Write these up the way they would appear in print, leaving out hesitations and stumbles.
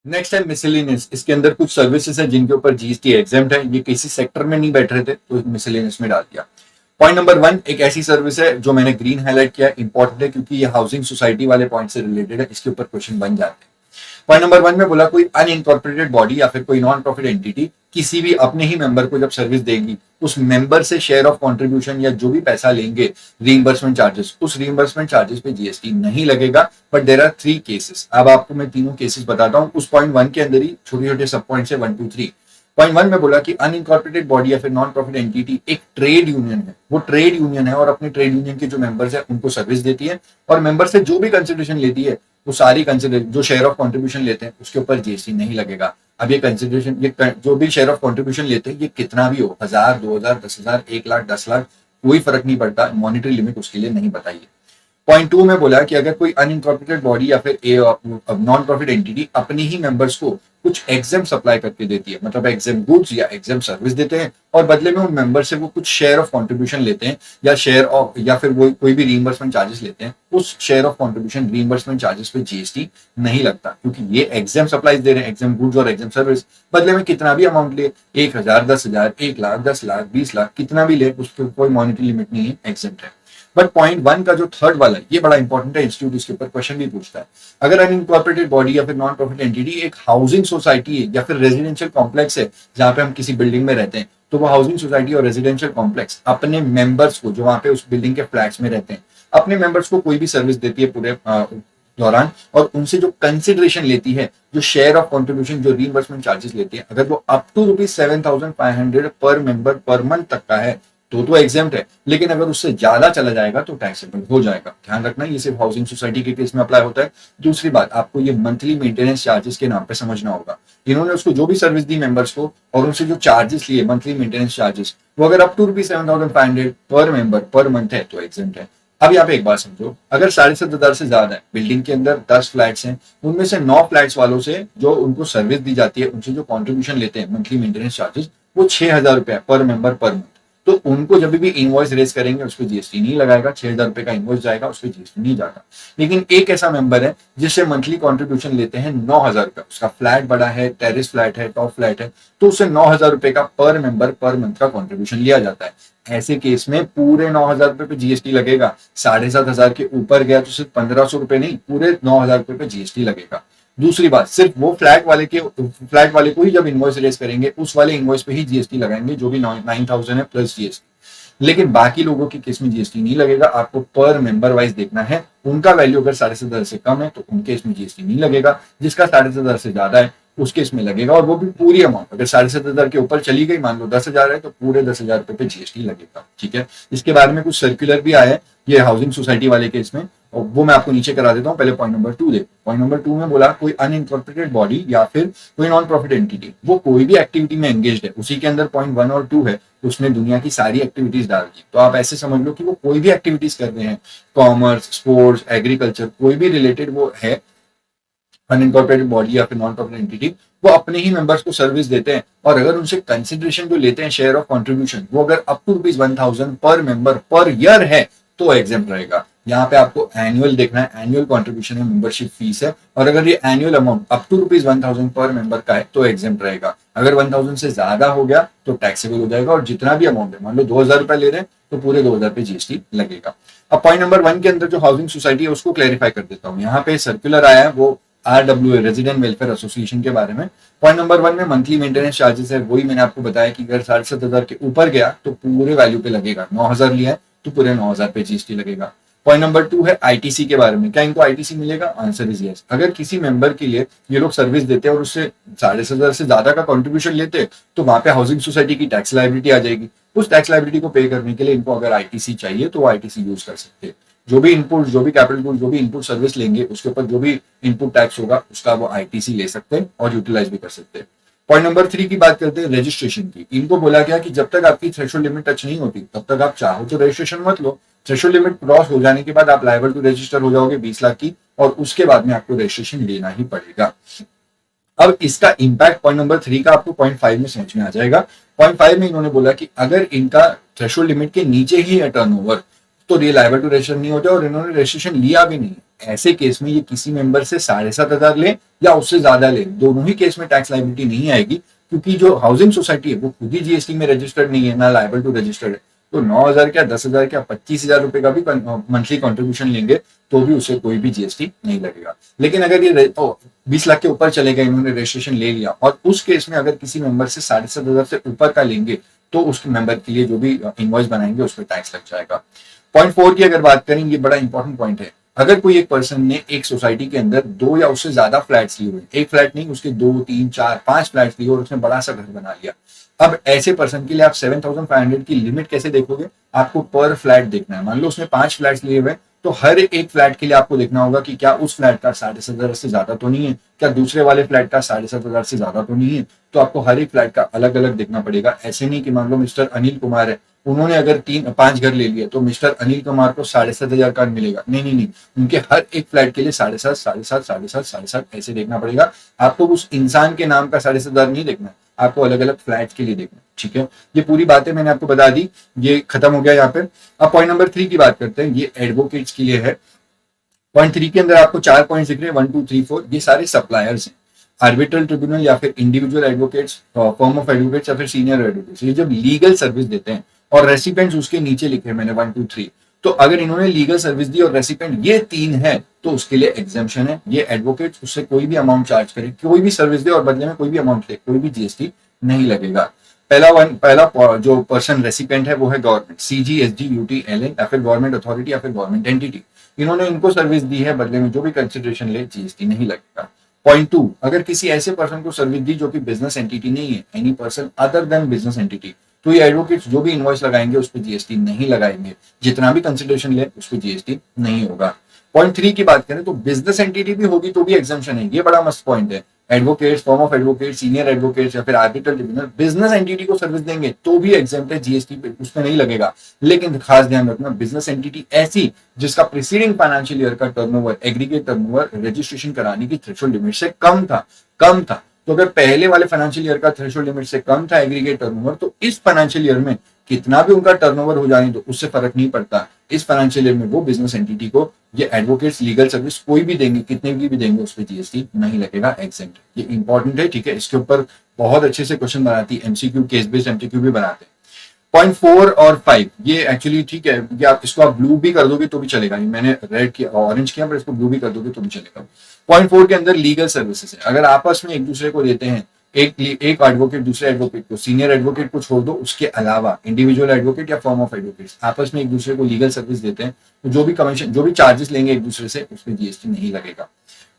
Next है miscellaneous. इसके अंदर कुछ सर्विसेज है जिनके ऊपर जीएसटी एग्जेम्प्ट है, ये किसी सेक्टर में नहीं बैठ रहे थे तो मिसलेनियस में डाल दिया। पॉइंट नंबर 1 एक ऐसी सर्विस है जो मैंने ग्रीन हाईलाइट किया, इंपॉर्टेंट है क्योंकि ये हाउसिंग सोसाइटी वाले पॉइंट से रिलेटेड है, इसके ऊपर क्वेश्चन बन जाते हैं। पॉइंट नंबर 1 में बोला कोई अनइनकॉर्पोरेटेड बॉडी या फिर कोई नॉन प्रॉफिट एंटिटी किसी भी अपने ही मेंबर को जब सर्विस देगी, उस मेंबर से शेयर ऑफ कंट्रीब्यूशन या जो भी पैसा लेंगे रीइंबर्समेंट चार्जेस, उस रीइंबर्समेंट चार्जेस पे जीएसटी नहीं लगेगा। But there are 3 cases. अब आपको मैं तीनों केसेस बताता हूं उस पॉइंट 1 के अंदर ही, छोटे छोटे सब पॉइंट है 1 2 3। पॉइंट 1 में बोला कि अनइनकॉर्पोरेटेड बॉडी या फिर नॉन प्रॉफिट एंटिटी एक ट्रेड यूनियन है, वो ट्रेड यूनियन है और अपने ट्रेड यूनियन के जो मेंबर्स है उनको सर्विस देती है और मेंबर से जो भी कंसिडरेशन लेती है वो सारी कंसिडर जो शेयर ऑफ कंट्रीब्यूशन लेते हैं उसके ऊपर जीएसटी नहीं लगेगा। अब ये कंसिडरेशन, ये जो भी शेयर ऑफ कंट्रीब्यूशन लेते हैं ये कितना भी हो, 1000 2000 10,000 1 लाख 10 लाख, कोई फर्क नहीं पड़ता, मॉनिटरी लिमिट उसके लिए नहीं बताई है। पॉइंट 2 में बोला कि अगर कोई अनइनकॉर्पोरेटेड बॉडी या फिर नॉन प्रॉफिट एंटिटी अपने ही मेंबर्स को कुछ एग्जाम सप्लाई करके देती है, मतलब एग्जाम गुड्स या एग्जाम सर्विस देते हैं और बदले में उन मेंबर से वो कुछ शेयर ऑफ कंट्रीब्यूशन लेते हैं या शेयर ऑफ या फिर वो कोई भी रीइंबर्समेंट चार्जेस लेते हैं, उस share of contribution reimbursement charges पे जीएसटी नहीं लगता क्योंकि ये एग्जाम सप्लाईज दे रहे हैं, एग्जाम गुड्स और एग्जाम सर्विस। बदले में कितना भी अमाउंट ले, 1000 10,000 1 लाख 10 लाख 20 लाख कितना भी ले, उस पर कोई मॉनिटरी लिमिट नहीं है, एग्जाम है। बट पॉइंट 1 का जो थर्ड वाला है ये बड़ा इंपॉर्टेंट है, इंस्टीट्यूट इसके ऊपर क्वेश्चन भी पूछता है। अगर अनइनकॉर्पोरेटेड बॉडी या फिर नॉन प्रॉफिट एंटिटी एक हाउसिंग सोसाइटी है या फिर रेजिडेंशियल कॉम्प्लेक्स है जहां पे हम किसी बिल्डिंग में रहते हैं, तो वो हाउसिंग सोसाइटी और रेजिडेंशियल कॉम्प्लेक्स अपने मेंबर्स को, जो वहां पे उस बिल्डिंग के फ्लैट्स में रहते हैं, अपने मेंबर्स को कोई भी सर्विस देती है पूरे दौरान और उनसे जो कंसिडरेशन लेती है, जो शेयर ऑफ कंट्रीब्यूशन, जो रीइंबर्समेंट चार्जेस लेती है, अगर वो अप टू ₹7,500 पर मेंबर पर मंथ तक का है तो एग्जेम्प्ट है, लेकिन अगर उससे ज्यादा चला जाएगा तो टैक्सेबल हो जाएगा। ध्यान रखना ये सिर्फ हाउसिंग सोसाइटी के केस में अप्लाई होता है। दूसरी बात, आपको ये मंथली मेंटेनेंस चार्जेस के नाम पे समझना होगा। इन्होंने उसको जो भी सर्विस दी मेंबर्स को और उनसे जो चार्जेस लिए मंथली मेंटेनेंस चार्जेस, वो अगर अप टू ₹7,500 पर मेंबर पर मंथ है तो एग्जेम्प्ट है। अब यहाँ पे एक बात समझो, अगर 7,500 से ज्यादा है, बिल्डिंग के अंदर 10 फ्लैट्स हैं, उनमें से 9 फ्लैट्स वालों से जो उनको सर्विस दी जाती है, उनसे जो कॉन्ट्रीब्यूशन लेते हैं मंथली मेंटेनेंस चार्जेस, वो 6,000 रुपया पर मेंबर पर मंथ, तो उनको जब भी इनवॉइस रेज करेंगे उस पर जीएसटी नहीं लगाएगा, 6,000 रुपए का इनवॉइस जाएगा, उस पर जीएसटी नहीं जाएगा। लेकिन एक ऐसा मेंबर है जिससे मंथली कॉन्ट्रीब्यूशन लेते हैं 9,000 रुपया, उसका फ्लैट बड़ा है, टेरिस फ्लैट है, टॉप फ्लैट है, तो उससे 9,000 रुपए का पर मेंबर पर मंथ का कॉन्ट्रीब्यूशन लिया जाता है। ऐसे केस में पूरे 9,000 रुपए पे जीएसटी लगेगा। 7,500 के ऊपर गया तो सिर्फ 1,500 रुपए नहीं, पूरे 9,000 रुपए पे जीएसटी लगेगा। दूसरी बात, सिर्फ वो फ्लैट वाले को ही जब इनवॉइस रेज करेंगे उस वाले इनवॉइस पे ही जीएसटी लगाएंगे जो भी 9,000 है प्लस जीएसटी। लेकिन बाकी लोगों की केस में जीएसटी नहीं लगेगा, आपको पर मेंबर वाइज देखना है। उनका वैल्यू अगर 7,500 से कम है तो उनके इसमें जीएसटी नहीं लगेगा, जिसका 7,500 से ज्यादा है उसके इसमें लगेगा, और वो भी पूरी अमाउंट। अगर 7,500 के ऊपर चली गई, मान लो 10,000 है, तो पूरे 10,000 रुपए पे जीएसटी लगेगा। ठीक है, इसके बारे में कुछ सर्कुलर भी आया है ये हाउसिंग सोसाइटी वाले केस में, और वो मैं आपको नीचे करा देता हूँ। पहले पॉइंट नंबर 2 देखो। पॉइंट नंबर 2 में बोला कोई अनइनकॉर्पोरेटेड बॉडी या फिर कोई नॉन प्रॉफिट एंटिटी वो कोई भी एक्टिविटी में एंगेज है, उसी के अंदर पॉइंट 1 और 2 है, उसने दुनिया की सारी एक्टिविटीज डाल दी। तो आप ऐसे समझ लो कि वो कोई भी एक्टिविटीज कर रहे हैं, कॉमर्स, स्पोर्ट्स, एग्रीकल्चर, कोई भी रिलेटेड वो है अनइनकॉर्पोरेटेड बॉडी या फिर नॉन प्रॉफिट एंटिटी, वो अपने ही मेंबर्स को सर्विस देते हैं और अगर उनसे कंसिडरेशन जो लेते हैं शेयर ऑफ कंट्रीब्यूशन, वो अगर अप टू ₹1,000 पर मेंबर पर ईयर है तो एग्जेम्प्ट रहेगा। यहाँ पे आपको एनुअल देखना है, एनुअल कंट्रीब्यूशन है, मेंबरशिप फीस है, और अगर ये एनुअल अमाउंट अप टू ₹1,000 पर मेंबर का है तो एग्जेम्प्ट रहेगा। अगर 1,000 से ज्यादा हो गया तो टैक्सेबल हो जाएगा, और जितना भी अमाउंट है, मान लो 2,000 रुपए ले रहे हैं तो पूरे 2,000 पे जीएसटी लगेगा। अब पॉइंट नंबर 1 के अंदर जो हाउसिंग सोसाइटी है उसको क्लैरिफाई कर देता हूँ। यहाँ पे सर्कुलर आया है वो RWA रेजिडेंट वेलफेयर एसोसिएशन के बारे में। पॉइंट नंबर 1 में मंथली मेंटेनेंस चार्जेस है, वही मैंने आपको बताया कि अगर 7,500 के ऊपर गया तो पूरे वैल्यू पे लगेगा। 9,000 लिया है तो पूरे 9,000 पे जीएसटी लगेगा। पॉइंट नंबर 2 है आईटीसी के बारे में। क्या इनको आईटीसी मिलेगा? Answer is yes. अगर किसी मेंबर के लिए ये लोग सर्विस देते हैं और उससे 7,500 से ज्यादा का कंट्रीब्यूशन लेते हैं तो वहां पे हाउसिंग सोसाइटी की टैक्स लायबिलिटी आ जाएगी। उस टैक्स लायबिलिटी को पे करने के लिए इनको अगर आईटीसी चाहिए तो वो आईटीसी यूज कर सकते हैं। जो भी इनपुट, जो भी कैपिटल गुड, जो भी इनपुट सर्विस लेंगे उसके ऊपर जो भी इनपुट टैक्स होगा उसका वो आईटीसी ले सकते हैं और यूटिलाइज भी कर सकते हैं। पॉइंट नंबर 3 की बात करते हैं रजिस्ट्रेशन की। इनको बोला गया कि जब तक आपकी थ्रेशोल्ड लिमिट टच नहीं होती तब तक आप चाहो तो रजिस्ट्रेशन मत लो। थ्रेशोल्ड लिमिट क्रॉस हो जाने के बाद आप लायबल टू रजिस्टर हो जाओगे 20 लाख की, और उसके बाद में आपको रजिस्ट्रेशन लेना ही पड़ेगा। अब इसका इंपैक्ट पॉइंट नंबर 3 का आपको पॉइंट 5 में समझ में आ जाएगा। पॉइंट 5 में इन्होंने बोला कि अगर इनका थ्रेशोल्ड लिमिट के नीचे ही है टर्नओवर, तो ये लायबल टू रजिस्टर नहीं होते, और इन्होंने रजिस्ट्रेशन लिया भी नहीं। ऐसे केस में ये किसी मेंबर से 7,500 ले या उससे ज्यादा ले, दोनों ही केस में टैक्स लायबिलिटी नहीं आएगी, क्योंकि जो हाउसिंग सोसाइटी है वो खुद ही जीएसटी में रजिस्टर्ड नहीं है, ना लायबल टू रजिस्टर्ड है। तो 9,000 क्या 10,000 क्या 25,000 रुपए का भी मंथली कॉन्ट्रीब्यूशन लेंगे तो भी उसे कोई भी जीएसटी नहीं लगेगा। लेकिन अगर ये 20 लाख के ऊपर चलेगा, इन्होंने रजिस्ट्रेशन ले लिया, और उस केस में अगर किसी मेंबर से 7,500 से ऊपर का लेंगे तो उस मेंबर के लिए जो भी इनवॉइस बनाएंगे उस पर टैक्स लग जाएगा। पॉइंट 4 की अगर बात करें, ये बड़ा इंपॉर्टेंट पॉइंट है। अगर कोई एक पर्सन ने एक सोसाइटी के अंदर 2 या उससे ज्यादा फ्लैट्स लिए हुए, एक फ्लैट नहीं उसके 2, 3, 4, 5 फ्लैट्स लिए और उसने बड़ा सा घर बना लिया, अब ऐसे पर्सन के लिए आप 7,500 की लिमिट कैसे देखोगे? आपको पर फ्लैट देखना है। मान लो उसने 5 फ्लैट्स लिए हुए, तो हर एक फ्लैट के लिए आपको देखना होगा कि क्या उस फ्लैट का 7,500 से ज्यादा तो नहीं है, क्या दूसरे वाले फ्लैट का 7,500 से ज्यादा तो नहीं है। तो आपको हर एक फ्लैट का अलग अलग देखना पड़ेगा। ऐसे नहीं कि मान लो मिस्टर अनिल कुमार है, उन्होंने अगर 3-5 घर ले लिए तो मिस्टर अनिल कुमार को 7,500 का मिलेगा। नहीं नहीं नहीं, उनके हर एक फ्लैट के लिए 7,500, 7,500, 7,500, 7,500 ऐसे देखना पड़ेगा। आपको उस इंसान के नाम का 7,500 नहीं देखना, आपको अलग अलग फ्लैट के लिए देखना। ठीक है, ये पूरी बातें मैंने आपको बता दी, ये खत्म हो गया यहाँ पे। अब पॉइंट नंबर 3 की बात करते हैं, ये एडवोकेट्स के लिए है। पॉइंट 3 के अंदर आपको 4 पॉइंट दिख रहे हैं, 1, 2, 3, 4, ये सारे सप्लायर्स हैं। आर्बिट्रल ट्रिब्यूनल या फिर individual advocates, form of advocates या फिर सीनियर एडवोकेट्स, ये जब लीगल सर्विस देते हैं, और रेसिपेंट्स उसके नीचे लिखे हैं मैंने 1, 2, 3, तो अगर इन्होंने लीगल सर्विस दी और रेसिपेंट ये 3 है तो उसके लिए एग्जेम्पशन है। ये एडवोकेट उससे कोई भी अमाउंट चार्ज करे, कोई भी सर्विस दे और बदले में कोई भी अमाउंट ले, कोई भी जीएसटी नहीं लगेगा। पहला जो पर्सन रेसिपेंट है वो है government, CG, SD, UT, LN या फिर गवर्नमेंट अथॉरिटी या फिर गवर्नमेंट एंटिटी। इन्होंने इनको सर्विस दी है, बदले में जो भी कंसिडरेशन ले जीएसटी नहीं लगेगा। पॉइंट 2, अगर किसी ऐसे पर्सन को सर्विस दी जो कि बिजनेस एंटिटी नहीं है, any person other than business entity, तो ये एडवोकेट्स जो भी इनवॉइस लगाएंगे उस पर जीएसटी नहीं लगाएंगे, जितना भी कंसिडरेशन ले उस पर जीएसटी नहीं होगा। पॉइंट 3 की बात करें तो बिजनेस एंटिटी भी होगी तो भी एग्जाम्पशन है, ये बड़ा मस्त पॉइंट है। Advocates, form of advocate, senior advocates या फिर आर्बिट्रल ट्रिब्यूनल बिजनेस एंटिटी को सर्विस देंगे तो भी एग्जाम्प्ट है, जीएसटी उसमें नहीं लगेगा। लेकिन खास ध्यान रखना, बिजनेस एंटिटी ऐसी जिसका प्रीसीडिंग फाइनेंशियल ईयर का टर्नओवर, एग्रीगेट टर्नओवर रजिस्ट्रेशन कराने की थ्रेशोल्ड लिमिट से कम था, तो अगर पहले वाले फाइनेंशियल ईयर का थ्रेशोल्ड लिमिट से कम था एग्रीगेट टर्नओवर, तो इस फाइनेंशियल ईयर में कितना भी उनका टर्नओवर हो जाए तो उससे फर्क नहीं पड़ता। इस फाइनेंशियल ईयर में वो बिजनेस एंटिटी को ये एडवोकेट्स लीगल सर्विस कोई भी देंगे, कितने की भी देंगे, उस पर जीएसटी नहीं लगेगा, एग्जेम्प्ट। ये इंपॉर्टेंट है, ठीक है। इसके ऊपर बहुत अच्छे से क्वेश्चन बनाती है एमसीक्यू, केस बेस्ड एमसीक्यू भी बनाते हैं। पॉइंट 4 और 5 ये एक्चुअली ठीक है, ये आप इसको आप ब्लू भी कर दोगे तो भी चलेगा, मैंने रेड किया ऑरेंज किया, पर इसको ब्लू भी कर दोगे तो भी चलेगा। पॉइंट 4 के अंदर लीगल सर्विसेज है। अगर आपस में एक दूसरे को देते हैं, एक एडवोकेट दूसरे एडवोकेट को, सीनियर एडवोकेट को छोड़ दो, उसके अलावा इंडिविजुअल एडवोकेट या फॉर्म ऑफ एडवोकेट्स आपस में एक दूसरे को लीगल सर्विस देते हैं, तो जो भी कमीशन, जो भी चार्जेस लेंगे एक दूसरे से, उसमें जीएसटी नहीं लगेगा।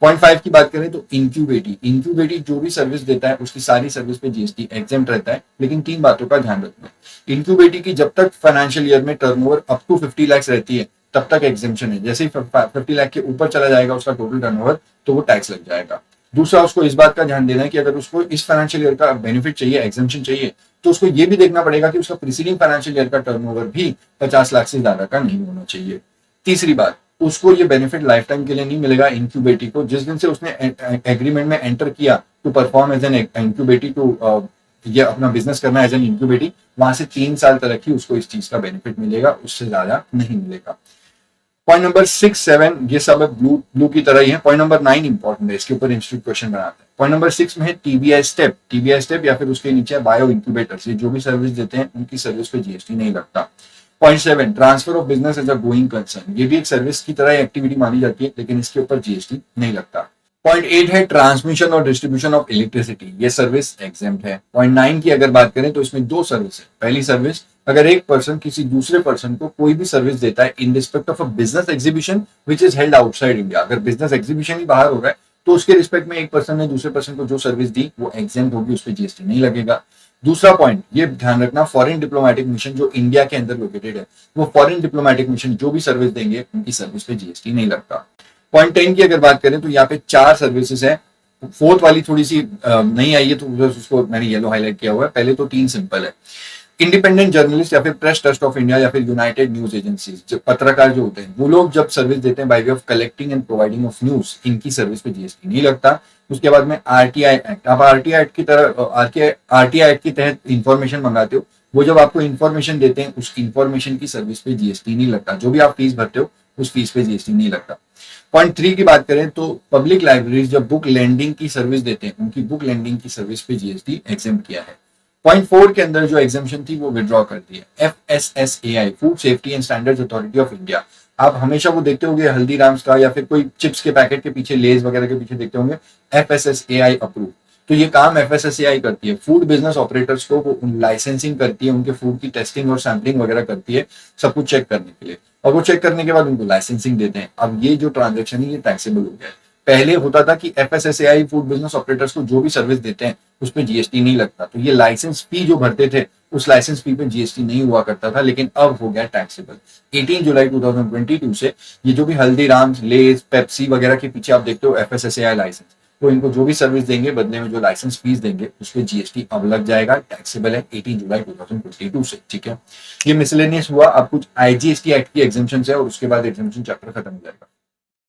पॉइंट 5 की बात करें तो इंक्यूबेटी जो भी सर्विस देता है उसकी सारी सर्विस पे जीएसटी एग्जेम्प्ट रहता है, लेकिन 3 बातों का ध्यान रखना। इंक्यूबेटी की जब तक फाइनेंशियल ईयर में टर्नओवर अप टू 50 लाख रहती है तब तक एग्जेम्पशन है, जैसे ही 50 लाख के ऊपर चला जाएगा उसका टोटल टर्नओवर, तो वो टैक्स लग जाएगा। दूसरा, उसको इस बात का ध्यान देना है कि अगर उसको इस फाइनेंशियल ईयर का बेनिफिट चाहिए, एग्जेम्पशन चाहिए, तो उसको ये भी देखना पड़ेगा कि उसका प्रीसीडिंग फाइनेंशियल ईयर का टर्नओवर भी 50 लाख से ज्यादा का नहीं होना चाहिए। तीसरी बात, उसको ये बेनिफिट लाइफ टाइम के लिए नहीं मिलेगा। इंक्यूबेटी को जिस दिन से उसने एग्रीमेंट में एंटर किया to perform as an incubatee, to ये अपना बिजनेस करना एज एन इंक्यूबेटी, वहां से 3 साल तक ही उसको इस चीज का बेनिफिट मिलेगा, उससे ज्यादा नहीं मिलेगा। पॉइंट नंबर 6, 7 ये सब ब्लू की तरह ही है। पॉइंट नंबर 9 इंपॉर्टेंट है, इसके ऊपर इंस्टीट्यूट क्वेश्चन बनाते हैं। पॉइंट नंबर 6 में है टीबीआई स्टेप या फिर उसके नीचे बायो इंक्यूबेटर्स, ये जो भी सर्विस देते हैं उनकी सर्विस पे जीएसटी नहीं लगता। Point 7, transfer of business as a going concern, ये भी एक सर्विस की तरह एक्टिविटी मानी जाती है, लेकिन इसके ऊपर जीएसटी नहीं लगता। पॉइंट 8 है ट्रांसमिशन और डिस्ट्रीब्यूशन ऑफ इलेक्ट्रिसिटी, ये सर्विस एग्जेम्प्ट है। पॉइंट 9 की अगर बात करें तो इसमें 2 सर्विस है। पहली सर्विस, अगर एक पर्सन किसी दूसरे पर्सन को कोई भी सर्विस देता है in respect of a business exhibition which is held outside India, अगर बिजनेस एग्जीबिशन ही बाहर हो रहा है तो उसके रिस्पेक्ट में एक पर्सन ने दूसरे पर्सन को जो सर्विस दी वो एग्जेम्प्ट होगी, उस पर जीएसटी नहीं लगेगा। दूसरा पॉइंट, ये ध्यान रखना, फॉरेन डिप्लोमेटिक मिशन जो इंडिया के अंदर लोकेटेड है, वो फॉरेन डिप्लोमेटिक मिशन जो भी सर्विस देंगे उनकी सर्विस पे जीएसटी नहीं लगता। पॉइंट 10 की अगर बात करें तो यहाँ पे 4 सर्विसेज है। 4th वाली थोड़ी सी नहीं आई है तो उसको मैंने येलो हाईलाइट किया हुआ है। पहले तो 3 सिंपल है। इंडिपेंडेंट जर्नलिस्ट या फिर प्रेस ट्रस्ट ऑफ इंडिया या फिर यूनाइटेड न्यूज एजेंसीज, पत्रकार जो होते हैं वो लोग जब सर्विस देते हैं by way of collecting and providing of news, इनकी सर्विस पे जीएसटी नहीं लगता। उसके बाद में आरटीआई एक्ट, आप आरटीआई एक्ट की तहत इंफॉर्मेशन मंगाते हो वो जब आपको इन्फॉर्मेशन देते हैं, उस इन्फॉर्मेशन की सर्विस पे जीएसटी नहीं लगता। जो भी आप फीस भरते हो उस फीस पे जीएसटी नहीं लगता। पॉइंट 3 की बात करें तो पब्लिक लाइब्रेरीज जब बुक लेंडिंग की सर्विस देते हैं, उनकी बुक लेंडिंग की सर्विस पे जीएसटी एग्जाम किया है। पॉइंट 4 के अंदर जो एग्जामेशन थी वो विड्रॉ कर दी है। FSSAI, food safety and standards authority of India, आप हमेशा वो देखते होंगे हल्दीराम्स का या फिर कोई चिप्स के पैकेट के पीछे, लेज वगैरह के पीछे देखते होंगे FSSAI अप्रूव। तो ये काम FSSAI करती है। फूड बिजनेस ऑपरेटर्स को वो लाइसेंसिंग करती है, उनके फूड की टेस्टिंग और सैम्पलिंग वगैरह करती है, सब कुछ चेक करने के लिए, और वो चेक करने के बाद उनको लाइसेंसिंग देते हैं। अब ये जो ट्रांजेक्शन है ये टैक्सेबल हो गया है। पहले होता था कि FSSAI फूड बिजनेस ऑपरेटर्स को जो भी सर्विस देते हैं उस पर जीएसटी नहीं लगता, तो ये लाइसेंस फी जो भरते थे उस लाइसेंस फी पे जीएसटी नहीं हुआ करता था, लेकिन अब हो गया टैक्सेबल 18 जुलाई 2022 से। ये जो भी हल्दीराम्स, लेज, पेप्सी वगैरह के पीछे आप देखते हो FSSAI लाइसेंस, तो इनको जो भी सर्विस देंगे बदले में जो लाइसेंस फीस देंगे उस पर जीएसटी अब लग जाएगा, टैक्सेबल है 18 जुलाई 2022 से। ठीक है, ये मिसलेनियस हुआ। अब कुछ IGST एक्ट की एग्जेम्पशन है और उसके बाद एग्जेम्पशन चैप्टर खत्म हो जाएगा।